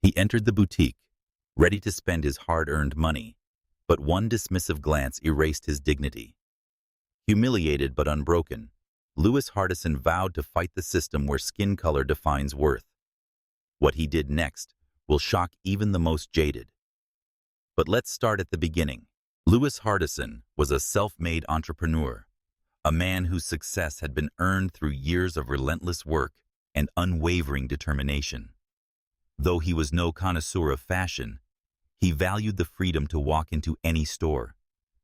He entered the boutique, ready to spend his hard-earned money, but one dismissive glance erased his dignity. Humiliated but unbroken, Louis Hardison vowed to fight the system where skin color defines worth. What he did next will shock even the most jaded. But let's start at the beginning. Louis Hardison was a self-made entrepreneur, a man whose success had been earned through years of relentless work and unwavering determination. Though he was no connoisseur of fashion, he valued the freedom to walk into any store,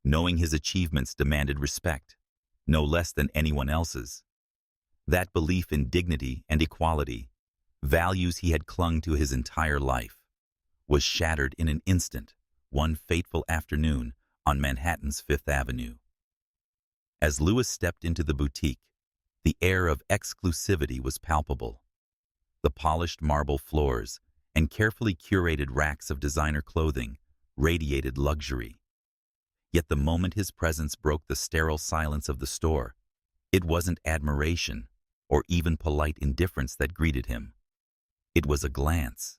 knowing his achievements demanded respect, no less than anyone else's. That belief in dignity and equality, values he had clung to his entire life, was shattered in an instant, one fateful afternoon on Manhattan's Fifth Avenue. As Louis stepped into the boutique, the air of exclusivity was palpable. The polished marble floors and carefully curated racks of designer clothing radiated luxury. Yet the moment his presence broke the sterile silence of the store, it wasn't admiration or even polite indifference that greeted him. It was a glance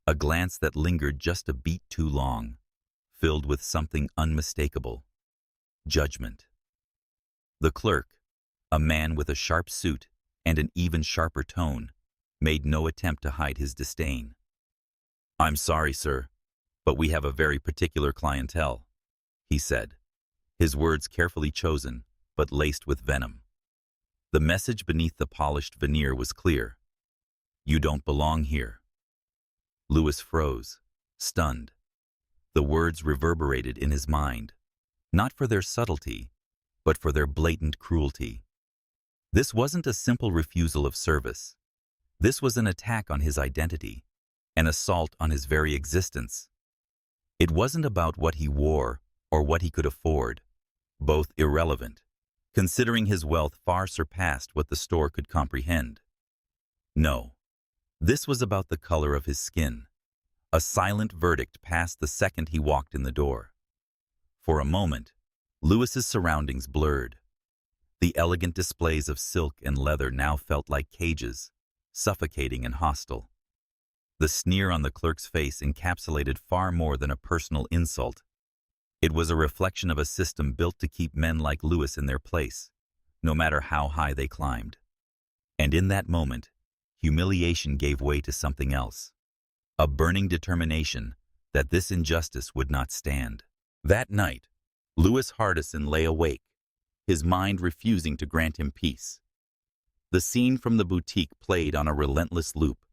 that lingered just a beat too long, filled with something unmistakable: judgment. The clerk, a man with a sharp suit and an even sharper tone, made no attempt to hide his disdain. "I'm sorry, sir, but we have a very particular clientele," he said, his words carefully chosen but laced with venom. The message beneath the polished veneer was clear: "You don't belong here." Louis froze, stunned. The words reverberated in his mind, not for their subtlety, but for their blatant cruelty. This wasn't a simple refusal of service. This was an attack on his identity, an assault on his very existence. It wasn't about what he wore or what he could afford, both irrelevant, considering his wealth far surpassed what the store could comprehend. No, this was about the color of his skin, a silent verdict passed the second he walked in the door. For a moment, Louis's surroundings blurred. The elegant displays of silk and leather now felt like cages, suffocating and hostile. The sneer on the clerk's face encapsulated far more than a personal insult. It was a reflection of a system built to keep men like Louis in their place, no matter how high they climbed. And in that moment, humiliation gave way to something else, a burning determination that this injustice would not stand. That night, Louis Hardison lay awake, his mind refusing to grant him peace. The scene from the boutique played on a relentless loop,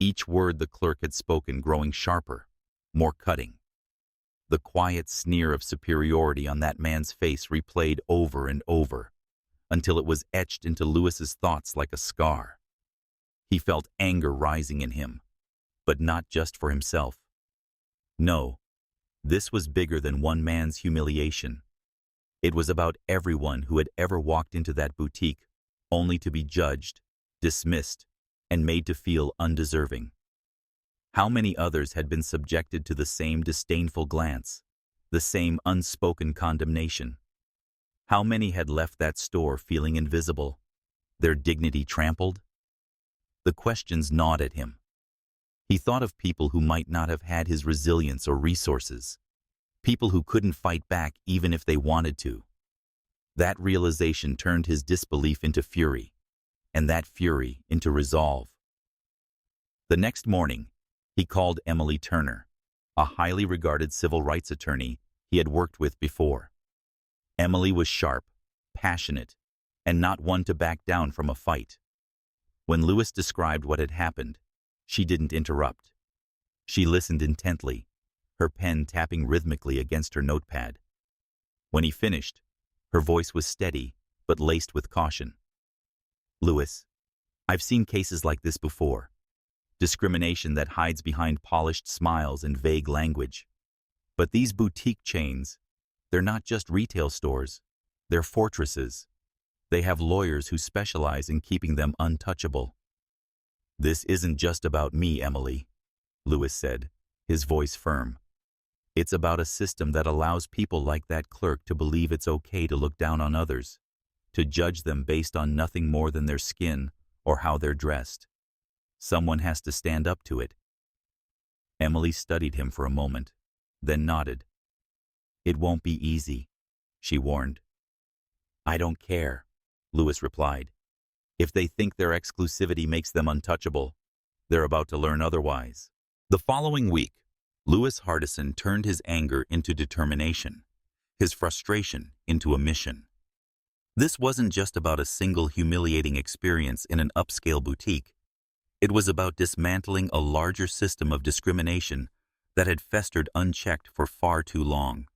each word the clerk had spoken growing sharper, more cutting. The quiet sneer of superiority on that man's face replayed over and over, until it was etched into Louis's thoughts like a scar. He felt anger rising in him, but not just for himself. No, this was bigger than one man's humiliation. It was about everyone who had ever walked into that boutique only to be judged, dismissed, and made to feel undeserving. How many others had been subjected to the same disdainful glance, the same unspoken condemnation? How many had left that store feeling invisible, their dignity trampled? The questions gnawed at him. He thought of people who might not have had his resilience or resources, people who couldn't fight back even if they wanted to. That realization turned his disbelief into fury, and that fury into resolve. The next morning, he called Emily Turner, a highly regarded civil rights attorney he had worked with before. Emily was sharp, passionate, and not one to back down from a fight. When Louis described what had happened, she didn't interrupt. She listened intently, her pen tapping rhythmically against her notepad. When he finished, her voice was steady but laced with caution. "Louis, I've seen cases like this before. Discrimination that hides behind polished smiles and vague language. But these boutique chains, they're not just retail stores, they're fortresses. They have lawyers who specialize in keeping them untouchable." "This isn't just about me, Emily," Louis said, his voice firm. "It's about a system that allows people like that clerk to believe it's okay to look down on others, to judge them based on nothing more than their skin or how they're dressed. Someone has to stand up to it." Emily studied him for a moment, then nodded. "It won't be easy," she warned. "I don't care," Louis replied. "If they think their exclusivity makes them untouchable, they're about to learn otherwise." The following week, Louis Hardison turned his anger into determination, his frustration into a mission. This wasn't just about a single humiliating experience in an upscale boutique. It was about dismantling a larger system of discrimination that had festered unchecked for far too long.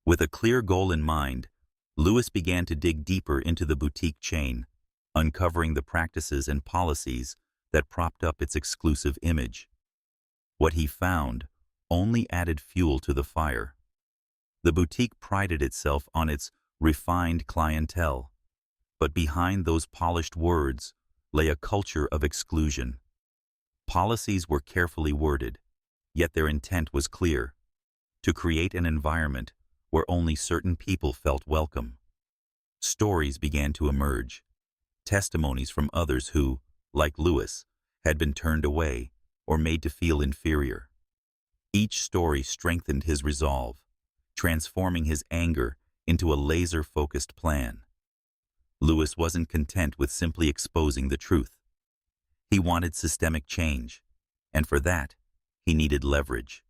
With a clear goal in mind, Louis began to dig deeper into the boutique chain, uncovering the practices and policies that propped up its exclusive image. What he found only added fuel to the fire. The boutique prided itself on its refined clientele, but behind those polished words lay a culture of exclusion. Policies were carefully worded, yet their intent was clear: to create an environment where only certain people felt welcome. Stories began to emerge, testimonies from others who, like Louis, had been turned away or made to feel inferior. Each story strengthened his resolve, transforming his anger into a laser-focused plan. Louis wasn't content with simply exposing the truth. He wanted systemic change, and for that, he needed leverage.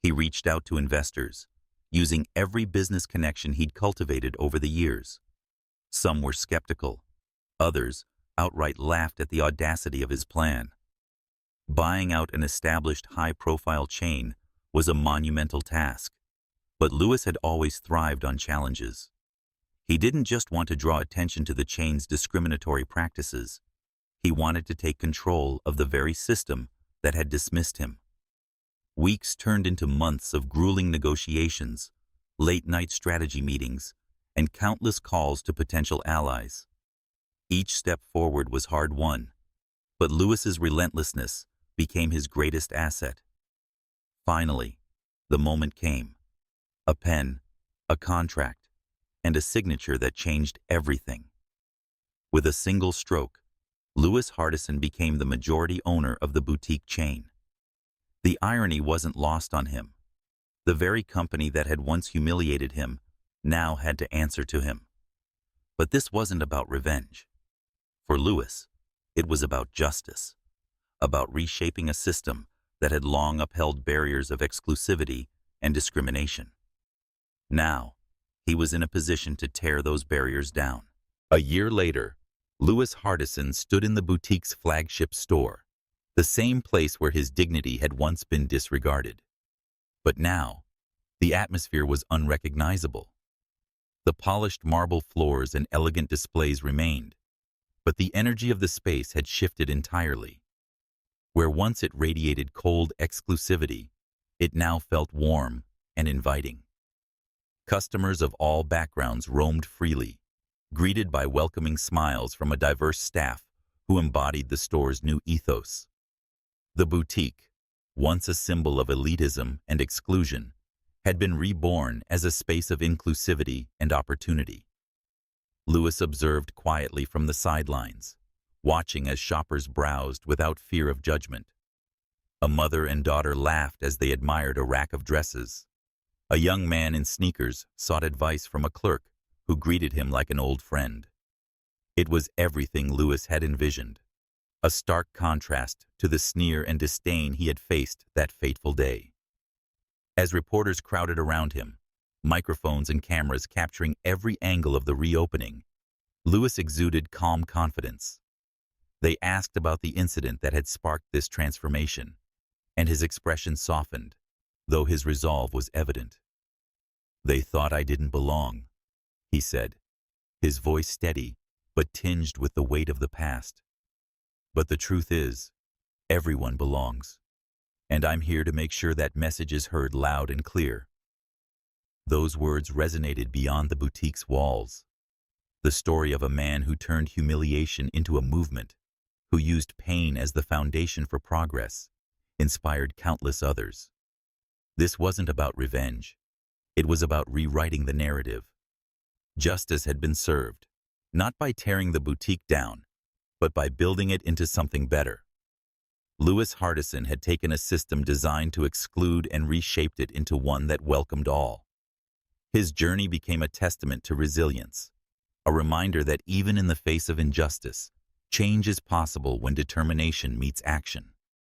He reached out to investors, using every business connection he'd cultivated over the years. Some were skeptical. Others outright laughed at the audacity of his plan. Buying out an established high-profile chain was a monumental task, but Louis had always thrived on challenges. He didn't just want to draw attention to the chain's discriminatory practices. He wanted to take control of the very system that had dismissed him. Weeks turned into months of grueling negotiations, late-night strategy meetings, and countless calls to potential allies. Each step forward was hard-won, but Louis's relentlessness became his greatest asset. Finally, the moment came. A pen, a contract, and a signature that changed everything. With a single stroke, Louis Hardison became the majority owner of the boutique chain. The irony wasn't lost on him. The very company that had once humiliated him now had to answer to him. But this wasn't about revenge. For Louis, it was about justice, about reshaping a system that had long upheld barriers of exclusivity and discrimination. Now, he was in a position to tear those barriers down. A year later, Louis Hardison stood in the boutique's flagship store, the same place where his dignity had once been disregarded. But now, the atmosphere was unrecognizable. The polished marble floors and elegant displays remained, but the energy of the space had shifted entirely. Where once it radiated cold exclusivity, it now felt warm and inviting. Customers of all backgrounds roamed freely, greeted by welcoming smiles from a diverse staff who embodied the store's new ethos. The boutique, once a symbol of elitism and exclusion, had been reborn as a space of inclusivity and opportunity. Louis observed quietly from the sidelines, watching as shoppers browsed without fear of judgment. A mother and daughter laughed as they admired a rack of dresses. A young man in sneakers sought advice from a clerk who greeted him like an old friend. It was everything Louis had envisioned, a stark contrast to the sneer and disdain he had faced that fateful day. As reporters crowded around him, microphones and cameras capturing every angle of the reopening, Louis exuded calm confidence. They asked about the incident that had sparked this transformation, and his expression softened, though his resolve was evident. "They thought I didn't belong," he said, his voice steady but tinged with the weight of the past. "But the truth is, everyone belongs, and I'm here to make sure that message is heard loud and clear." Those words resonated beyond the boutique's walls. The story of a man who turned humiliation into a movement, who used pain as the foundation for progress, inspired countless others. This wasn't about revenge. It was about rewriting the narrative. Justice had been served, not by tearing the boutique down, but by building it into something better. Louis Hardison had taken a system designed to exclude and reshaped it into one that welcomed all. His journey became a testament to resilience, a reminder that even in the face of injustice, change is possible when determination meets action.